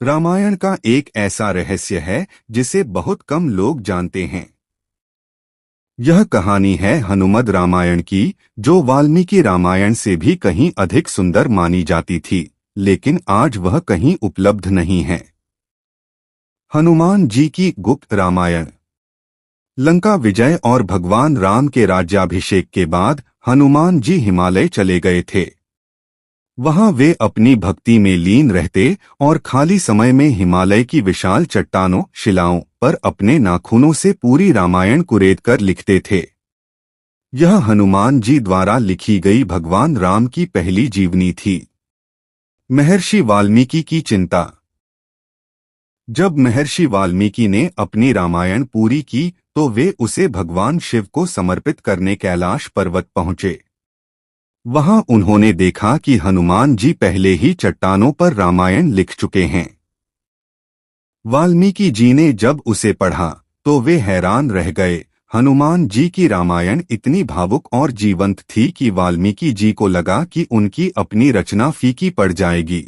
रामायण का एक ऐसा रहस्य है जिसे बहुत कम लोग जानते हैं। यह कहानी है हनुमद रामायण की, जो वाल्मीकि रामायण से भी कहीं अधिक सुंदर मानी जाती थी, लेकिन आज वह कहीं उपलब्ध नहीं है। हनुमान जी की गुप्त रामायण। लंका विजय और भगवान राम के राज्याभिषेक के बाद हनुमान जी हिमालय चले गए थे। वहां वे अपनी भक्ति में लीन रहते और खाली समय में हिमालय की विशाल चट्टानों शिलाओं पर अपने नाखूनों से पूरी रामायण कुरेदकर लिखते थे। यह हनुमान जी द्वारा लिखी गई भगवान राम की पहली जीवनी थी। महर्षि वाल्मीकि की चिंता। जब महर्षि वाल्मीकि ने अपनी रामायण पूरी की तो वे उसे भगवान शिव को समर्पित करने कैलाश पर्वत पहुंचे। वहां उन्होंने देखा कि हनुमान जी पहले ही चट्टानों पर रामायण लिख चुके हैं। वाल्मीकि जी ने जब उसे पढ़ा तो वे हैरान रह गए। हनुमान जी की रामायण इतनी भावुक और जीवंत थी कि वाल्मीकि जी को लगा कि उनकी अपनी रचना फीकी पड़ जाएगी।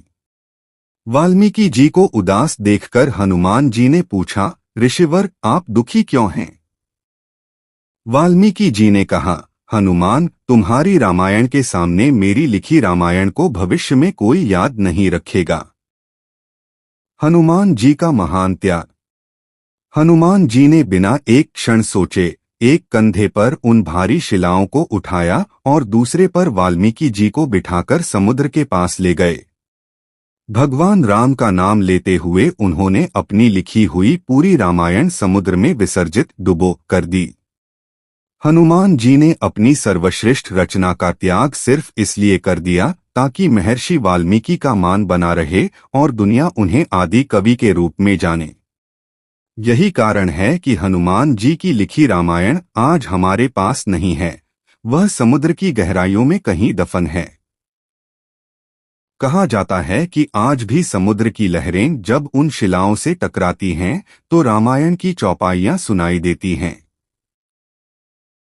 वाल्मीकि जी को उदास देखकर हनुमान जी ने पूछा, ऋषिवर, आप दुखी क्यों हैं? वाल्मीकि जी ने कहा, हनुमान, तुम्हारी रामायण के सामने मेरी लिखी रामायण को भविष्य में कोई याद नहीं रखेगा। हनुमान जी का महान त्याग। हनुमान जी ने बिना एक क्षण सोचे एक कंधे पर उन भारी शिलाओं को उठाया और दूसरे पर वाल्मीकि जी को बिठाकर समुद्र के पास ले गए। भगवान राम का नाम लेते हुए उन्होंने अपनी लिखी हुई पूरी रामायण समुद्र में विसर्जित डुबो कर दी। हनुमान जी ने अपनी सर्वश्रेष्ठ रचना का त्याग सिर्फ इसलिए कर दिया ताकि महर्षि वाल्मीकि का मान बना रहे और दुनिया उन्हें आदि कवि के रूप में जाने। यही कारण है कि हनुमान जी की लिखी रामायण आज हमारे पास नहीं है, वह समुद्र की गहराइयों में कहीं दफन है। कहा जाता है कि आज भी समुद्र की लहरें जब उन शिलाओं से टकराती हैं तो रामायण की चौपाइयां सुनाई देती हैं।